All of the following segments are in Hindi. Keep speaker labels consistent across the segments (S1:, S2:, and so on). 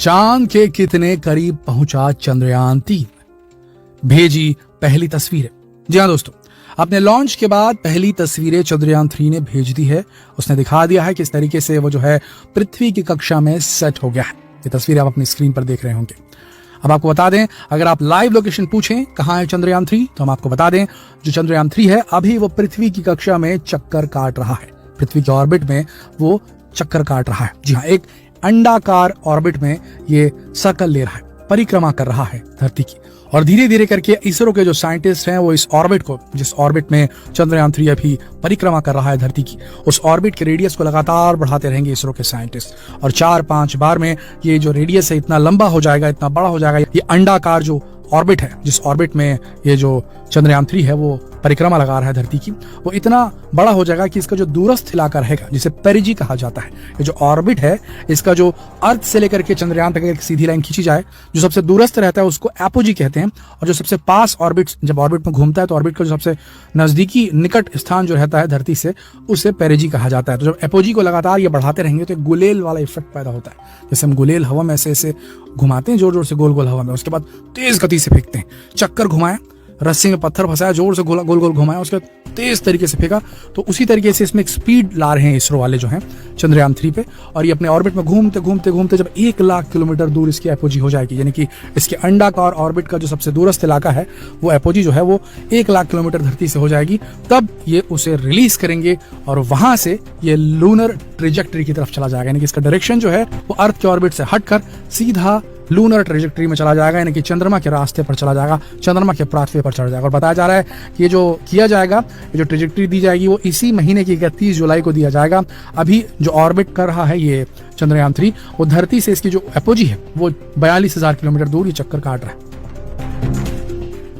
S1: चांद के कितने करीब पहुंचा चंद्रयान-3, भेजी पहली तस्वीरें। जी हाँ दोस्तों, अपने लॉन्च के बाद पहली तस्वीरें चंद्रयान-3 ने भेज दी है। उसने दिखा दिया है किस तरीके से वो जो है पृथ्वी की कक्षा में सेट हो गया है। ये तस्वीरें आप अपनी स्क्रीन पर देख रहे होंगे। अब आपको बता दें, अगर आप लाइव लोकेशन पूछें कहां है चंद्रयान-3, तो हम आपको बता दें जो चंद्रयान-3 है अभी वो पृथ्वी की कक्षा में चक्कर काट रहा है। पृथ्वी के ऑर्बिट में वो चक्कर काट रहा है। जी हाँ, एक अंडाकार ऑर्बिट में ये सर्कल ले रहा है, परिक्रमा कर रहा है धरती की। और धीरे धीरे करके इसरो के जो साइंटिस्ट हैं वो इस ऑर्बिट को, जिस ऑर्बिट में चंद्रयान-3 अभी परिक्रमा कर रहा है धरती की, उस ऑर्बिट के रेडियस को लगातार बढ़ाते रहेंगे इसरो के साइंटिस्ट। और 4-5 बार में ये जो रेडियस है इतना लंबा हो जाएगा, इतना बड़ा हो जाएगा। ये अंडाकार जो ऑर्बिट है, जिस ऑर्बिट में ये जो चंद्रयान-3 है वो परिक्रमा लगा रहा है धरती की, वो इतना बड़ा हो जाएगा कि इसका जो दूरस्थ इलाका रहेगा, जिसे पेरिजी कहा जाता है, ये जो ऑर्बिट है इसका, जो अर्थ से लेकर के चंद्रयान तक एक सीधी लाइन खींची जाए, जो सबसे दूरस्थ रहता है उसको एपोजी कहते हैं। और जो सबसे पास ऑर्बिट, जब ऑर्बिट में घूमता है तो ऑर्बिट का जो सबसे नजदीकी निकट स्थान जो रहता है धरती से, उसे पेरिजी कहा जाता है। तो जब एपोजी को लगातार ये बढ़ाते रहेंगे तो एक गुलेल वाला इफेक्ट पैदा होता है। जैसे हम गुलेल हवा में ऐसे ऐसे घुमाते हैं जोर जोर से, गोल गोल हवा में, उसके बाद तेज गति से फेंकते हैं। चक्कर घुमाए, रस्सी में पत्थर फंसाया, जोर से गोल गोल घुमाया, उसके बाद तेज तरीके से फेंका। तो उसी तरीके से इसमें एक स्पीड ला रहे हैं इसरो वाले जो हैं चंद्रयान-3 पे। और ये अपने ऑर्बिट में घूमते घूमते घूमते जब 1 लाख किलोमीटर दूर इसकी एपोजी हो जाएगी, यानी कि इसके अंडाकार ऑर्बिट का जो सबसे दूरस्थ इलाका है वो एपोजी जो है वो 1 लाख किलोमीटर धरती से हो जाएगी, तब ये उसे रिलीज करेंगे और वहां से ये लूनर ट्रेजेक्टरी की तरफ चला जाएगा। यानी कि इसका डायरेक्शन जो है वो अर्थ के ऑर्बिट से हटकर सीधा लूनर ट्रेजेक्टरी में चला जाएगा, यानी कि चंद्रमा के रास्ते पर चला जाएगा, चंद्रमा के पाथवे पर चढ़ जाएगा। और बताया जा रहा है कि ये जो किया जाएगा, ये जो ट्रेजेक्टरी दी जाएगी वो इसी महीने की 31 जुलाई को दिया जाएगा। अभी जो ऑर्बिट कर रहा है ये चंद्रयान-3, वो धरती से इसकी जो एपोजी है वो 42,000 किलोमीटर दूर ये चक्कर काट रहा है।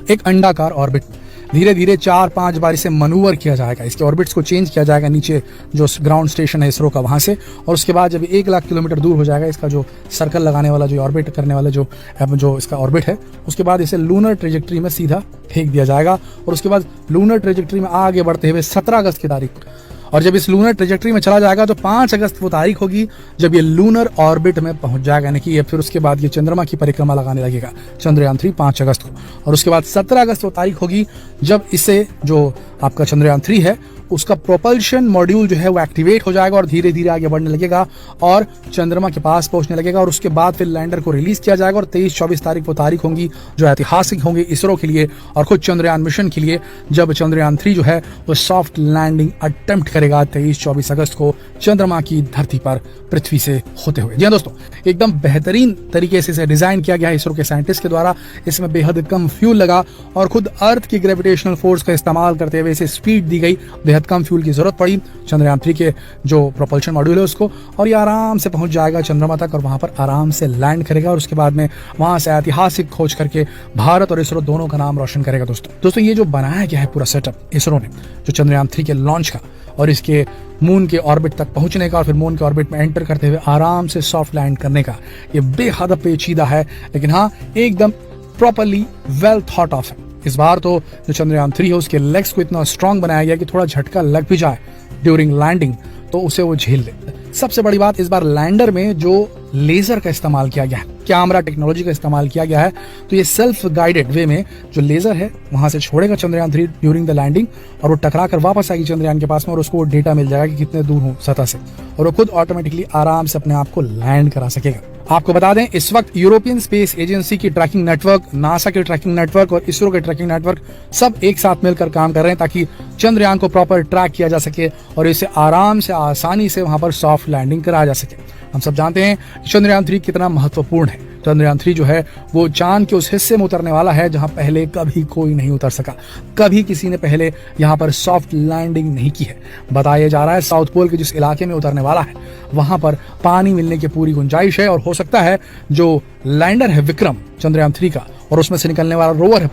S1: एक अंडाकार ऑर्बिट धीरे धीरे 4-5 बार इसे मनूवर किया जाएगा, इसके ऑर्बिट्स को चेंज किया जाएगा नीचे जो ग्राउंड स्टेशन है इसरो का वहां से। और उसके बाद जब 1 लाख किलोमीटर दूर हो जाएगा इसका जो सर्कल लगाने वाला, जो ऑर्बिट करने वाला जो इसका ऑर्बिट है, उसके बाद इसे लूनर ट्रेजेक्टरी में सीधा फेंक दिया जाएगा। और उसके बाद लूनर ट्रेजेक्टरी में आगे बढ़ते हुए 17 अगस्त की तारीख, और जब इस लूनर ट्रेजेक्टरी में चला जाएगा तो 5 अगस्त वो तारीख होगी जब ये लूनर ऑर्बिट में पहुंच जाएगा। यानी कि ये फिर उसके बाद ये चंद्रमा की परिक्रमा लगाने लगेगा चंद्रयान-3 5 अगस्त को। और उसके बाद 17 अगस्त वो तारीख होगी जब इसे, जो आपका चंद्रयान-3 है, उसका प्रोपल्शन मॉड्यूल जो है वो एक्टिवेट हो जाएगा और धीरे धीरे आगे बढ़ने लगेगा और चंद्रमा के पास पहुंचने लगेगा। और उसके बाद फिर लैंडर को रिलीज किया जाएगा और 23-24 तारीख वो तारीख होंगी जो ऐतिहासिक होंगी इसरो के लिए और खुद चंद्रयान मिशन के लिए, जब चंद्रयान-3 जो है वो सॉफ्ट लैंडिंग अटेम्प्ट करेगा 23-24 अगस्त को चंद्रमा की धरती पर पृथ्वी से होते हुए। जी हाँ दोस्तों, एकदम बेहतरीन तरीके से इसे डिजाइन किया गया है इसरो के साइंटिस्ट के द्वारा। इसमें बेहद कम फ्यूल लगा और खुद अर्थ की ग्रेविटेशनल फोर्स का इस्तेमाल करते हुए इसे स्पीड दी गई। बेहद कम फ्यूल की जरूरत पड़ी चंद्रयान-3 के जो प्रोपल्शन मॉड्यूल है उसको, और ये आराम से पहुंच जाएगा चंद्रमा तक और वहां पर आराम से लैंड करेगा। और उसके बाद में वहां से ऐतिहासिक खोज करके भारत और इसरो दोनों का नाम रोशन करेगा। दोस्तों ये जो बनाया गया है पूरा सेटअप इसरो ने, जो चंद्रयान-3 के लॉन्च का और इसके मून के ऑर्बिट तक पहुंचने का और फिर मून के ऑर्बिट में एंटर करते हुए आराम से सॉफ्ट लैंड करने का, ये बेहद पेचीदा है, लेकिन हाँ एकदम प्रॉपरली वेल थॉट ऑफ है। इस बार तो जो चंद्रयान-3 है उसके लेग्स को इतना स्ट्रांग बनाया गया कि थोड़ा झटका लग भी जाए ड्यूरिंग लैंडिंग तो उसे वो झेल ले। सबसे बड़ी बात, इस बार लैंडर में जो लेजर का इस्तेमाल किया गया है, कैमरा टेक्नोलॉजी का इस्तेमाल किया गया है, तो ये सेल्फ गाइडेड वे में जो लेजर है वहां से छोड़ेगा चंद्रयान-3 ड्यूरिंग द लैंडिंग और वो टकरा कर वापस आएगी चंद्रयान के पास में और उसको डेटा मिल जाएगा कि कितने दूर हो सतह से, और वो खुद ऑटोमेटिकली आराम से अपने आप को लैंड करा सकेगा। आपको बता दें, इस वक्त यूरोपियन स्पेस एजेंसी की ट्रैकिंग नेटवर्क, नासा के ट्रैकिंग नेटवर्क और इसरो के ट्रैकिंग नेटवर्क सब एक साथ मिलकर काम कर रहे हैं ताकि चंद्रयान को प्रॉपर ट्रैक किया जा सके और इसे आराम से, आसानी से वहां पर सॉफ्ट लैंडिंग कराया जा सके। हम सब जानते हैं चंद्रयान-3 कितना महत्वपूर्ण है। चंद्रयान-3 जो है वो चांद के उस हिस्से में उतरने वाला है जहां पहले कभी कोई नहीं उतर सका, कभी किसी ने पहले यहां पर सॉफ्ट लैंडिंग नहीं की है। बताया जा रहा है साउथ पोल के जिस इलाके में उतरने वाला है वहां पर पानी मिलने की पूरी गुंजाइश है और हो सकता है जो लैंडर है विक्रम चंद्रयान-3 का और उसमें से निकलने वाला रोवर है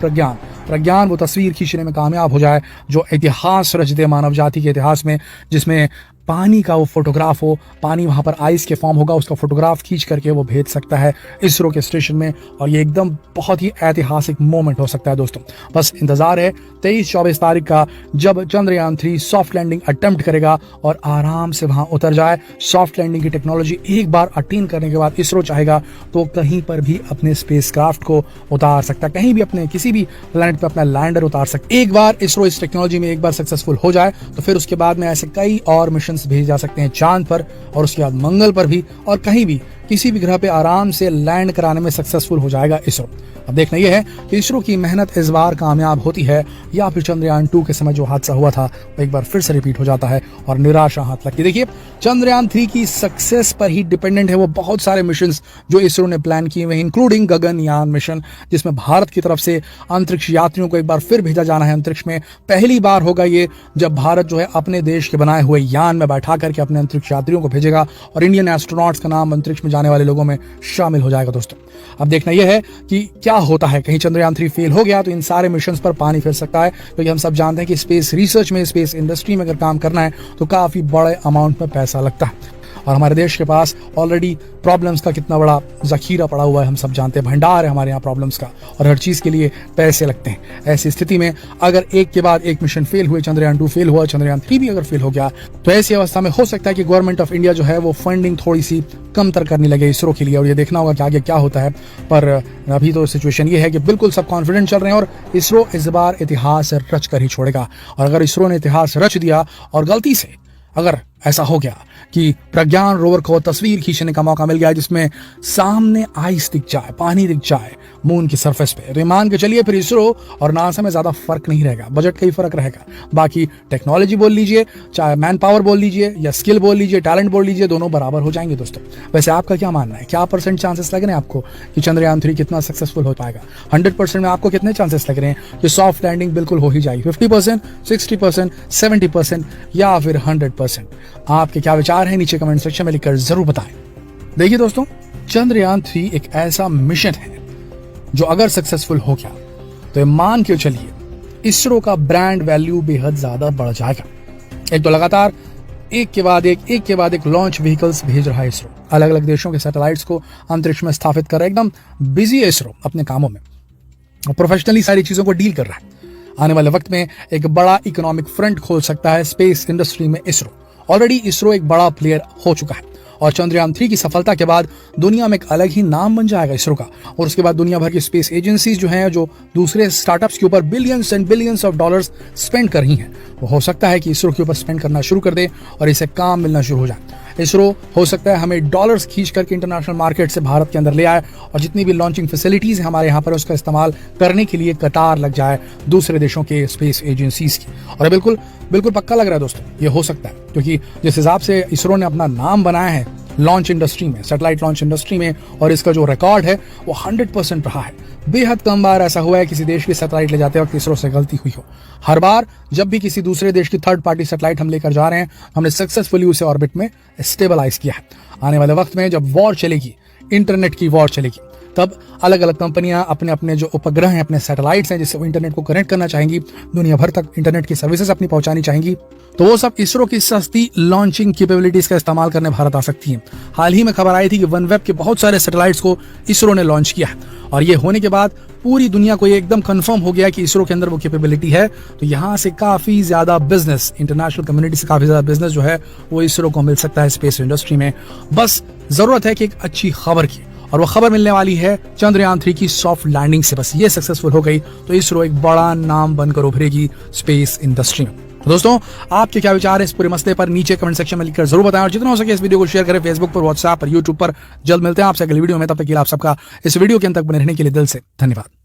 S1: प्रज्ञान वो तस्वीर खींचने में कामयाब हो जाए जो इतिहास रच दे मानव जाति के इतिहास में, जिसमें पानी का वो फोटोग्राफ हो, पानी वहां पर आइस के फॉर्म होगा, उसका फोटोग्राफ खींच करके वो भेज सकता है इसरो के स्टेशन में। और ये एकदम बहुत ही ऐतिहासिक मोमेंट हो सकता है दोस्तों। बस इंतजार है 23-24 तारीख का, जब चंद्रयान 3 सॉफ्ट लैंडिंग अटेम्प्ट करेगा और आराम से वहां उतर जाए। सॉफ्ट लैंडिंग की टेक्नोलॉजी एक बार अटेन करने के बाद इसरो चाहेगा तो कहीं पर भी अपने स्पेसक्राफ्ट को उतार सकता है, कहीं भी अपने किसी भी प्लैनेट पे अपना लैंडर उतार सकता है। एक बार इसरो इस टेक्नोलॉजी में एक बार सक्सेसफुल हो जाए तो फिर उसके बाद में ऐसे कई और मिशंस भेजे जा सकते हैं चांद पर, और उसके बाद मंगल पर भी, और कहीं भी किसी भी ग्रह पे आराम से लैंड कराने में सक्सेसफुल हो जाएगा इसरो। अब देखना यह है कि इसरो की मेहनत इस बार कामयाब होती है या फिर चंद्रयान 2 के समय जो हादसा हुआ था वो एक बार फिर से रिपीट हो जाता है और निराशा हाथ लगती है। देखिए, चंद्रयान 3 की सक्सेस पर ही डिपेंडेंट है वो बहुत सारे मिशंस जो इसरो ने प्लान किए हुए हैं, इंक्लूडिंग गगनयान मिशन, जिसमें भारत की तरफ से अंतरिक्ष यात्रियों को एक बार फिर भेजा जाना है अंतरिक्ष में। पहली बार होगा ये जब भारत जो है अपने देश के बनाए हुए यान में बैठा करके अपने अंतरिक्ष यात्रियों को भेजेगा और इंडियन एस्ट्रोनॉट्स का नाम अंतरिक्ष में जाने वाले लोगों में शामिल हो जाएगा दोस्तों। अब देखना यह है कि क्या होता है, कहीं चंद्रयान 3 फेल हो गया तो इन सारे मिशंस पर पानी फिर सकता है, क्योंकि हम सब जानते हैं कि स्पेस रिसर्च में, स्पेस इंडस्ट्री में अगर काम करना है तो काफी बड़े अमाउंट में पैसा लगता है। और हमारे देश के पास ऑलरेडी प्रॉब्लम्स का कितना बड़ा जखीरा पड़ा हुआ है हम सब जानते हैं, भंडार है हमारे यहाँ प्रॉब्लम्स का, और हर चीज के लिए पैसे लगते हैं। ऐसी स्थिति में अगर एक के बाद एक मिशन फेल हुए, चंद्रयान 2 फेल हुआ, चंद्रयान 3 भी अगर फेल हो गया, तो ऐसी अवस्था में हो सकता है कि गवर्नमेंट ऑफ इंडिया जो है वो फंडिंग थोड़ी सी कमतर करने लगे इसरो के लिए। और ये देखना होगा कि आगे क्या होता है। पर अभी तो सिचुएशन ये है कि बिल्कुल सब कॉन्फिडेंट चल रहे हैं और इसरो इस बार इतिहास रच कर ही छोड़ेगा। और अगर इसरो ने इतिहास रच दिया और गलती से अगर ऐसा हो गया कि प्रज्ञान रोवर को तस्वीर खींचने का मौका मिल गया जिसमें सामने आइस दिख जाए, पानी दिख जाए मून की सरफेस पे, तो मान के चलिए फिर इसरो और नासा में ज्यादा फर्क नहीं रहेगा, बजट का ही फर्क रहेगा। बाकी टेक्नोलॉजी बोल लीजिए, चाहे मैन पावर बोल लीजिए या स्किल बोल लीजिए, टैलेंट बोल लीजिए, दोनों बराबर हो जाएंगे दोस्तों। वैसे आपका क्या मानना है, क्या % चांसेस लग रहे हैं आपको कि चंद्रयान 3 कितना सक्सेसफुल हो पाएगा? 100% में आपको कितने चांसेस लग रहे हैं कि सॉफ्ट लैंडिंग बिल्कुल हो ही जाएगी? 50%, 60%, 70% या फिर 100%? आपके क्या विचार है नीचे कमेंट सेक्शन में लिखकर जरूर बताएं। देखिए दोस्तों, चंद्रयान 3 एक ऐसा मिशन है जो अगर सक्सेसफुल हो गया तो मान के चलिए इसरो का ब्रांड वैल्यू बेहद ज्यादा बढ़ जाएगा। एक तो लगातार एक के बाद एक लॉन्च व्हीकल्स भेज रहा है इसरो, अलग अलग देशों के सैटेलाइट्स को अंतरिक्ष में स्थापित कर रहा है। एकदम बिजी है इसरो अपने कामों में, प्रोफेशनली सारी चीजों को डील कर रहा है। आने वाले वक्त में एक बड़ा इकोनॉमिक फ्रंट खोल सकता है स्पेस इंडस्ट्री में इसरो। ऑलरेडी इसरो एक बड़ा प्लेयर हो चुका है और चंद्रयान 3 की सफलता के बाद दुनिया में एक अलग ही नाम बन जाएगा इसरो का। और उसके बाद दुनिया भर की स्पेस एजेंसीज जो हैं, जो दूसरे स्टार्टअप्स के ऊपर billions and billions of dollars spend कर रही हैं, वो हो सकता है कि इसरो के ऊपर स्पेंड करना शुरू कर दे और इसे काम मिलना शुरू हो जाए। इसरो हो सकता है हमें डॉलर्स खींच करके इंटरनेशनल मार्केट से भारत के अंदर ले आए और जितनी भी लॉन्चिंग फैसिलिटीज है हमारे यहाँ पर उसका इस्तेमाल करने के लिए कतार लग जाए दूसरे देशों के स्पेस एजेंसीज की। और बिल्कुल बिल्कुल पक्का लग रहा है दोस्तों, ये हो सकता है, क्योंकि जिस हिसाब से इसरो ने अपना नाम बनाया है लॉन्च इंडस्ट्री में, सैटेलाइट लॉन्च इंडस्ट्री में, और इसका जो रिकॉर्ड है वो 100% रहा है। बेहद कम बार ऐसा हुआ है किसी देश की सैटेलाइट ले जाते वक्त इसरो से गलती हुई हो। हर बार जब भी किसी दूसरे देश की थर्ड पार्टी सैटेलाइट हम लेकर जा रहे हैं, हमने सक्सेसफुली उसे ऑर्बिट में स्टेबलाइज किया है। आने वाले वक्त में जब वॉर चलेगी, इंटरनेट की वॉर चलेगी, तब अलग अलग कंपनियां अपने अपने जो उपग्रह हैं, अपने सैटेलाइट्स हैं जिससे वो इंटरनेट को कनेक्ट करना चाहेंगी, दुनिया भर तक इंटरनेट की सर्विसेज अपनी पहुंचानी चाहेंगी, तो वो सब इसरो की सस्ती लॉन्चिंग कैपेबिलिटीज का इस्तेमाल करने भारत आ सकती हैं। हाल ही में खबर आई थी कि वनवेब के बहुत सारे सैटेलाइट्स को इसरो ने लॉन्च किया है और ये होने के बाद पूरी दुनिया को ये एकदम कंफर्म हो गया कि इसरो के अंदर वो कैपेबिलिटी है। तो यहाँ से काफी ज्यादा बिजनेस, इंटरनेशनल कम्युनिटी से काफी ज्यादा बिजनेस जो है वो इसरो को मिल सकता है स्पेस इंडस्ट्री में। बस जरूरत है कि एक अच्छी खबर की, और वो खबर मिलने वाली है चंद्रयान 3 की सॉफ्ट लैंडिंग से। बस ये सक्सेसफुल हो गई तो इसरो एक बड़ा नाम बनकर उभरेगी स्पेस इंडस्ट्री में। तो दोस्तों, आपके क्या विचार है इस पूरे मसले पर नीचे कमेंट सेक्शन में लिखकर जरूर बताएं और जितना हो सके इस वीडियो को शेयर करें फेसबुक पर, व्हाट्सएप पर, यूट्यूब पर। जल्द मिलते हैं आपसे अगली वीडियो में, तब तक के लिए आप सबका इस वीडियो के अंत तक बने रहने के लिए दिल से धन्यवाद।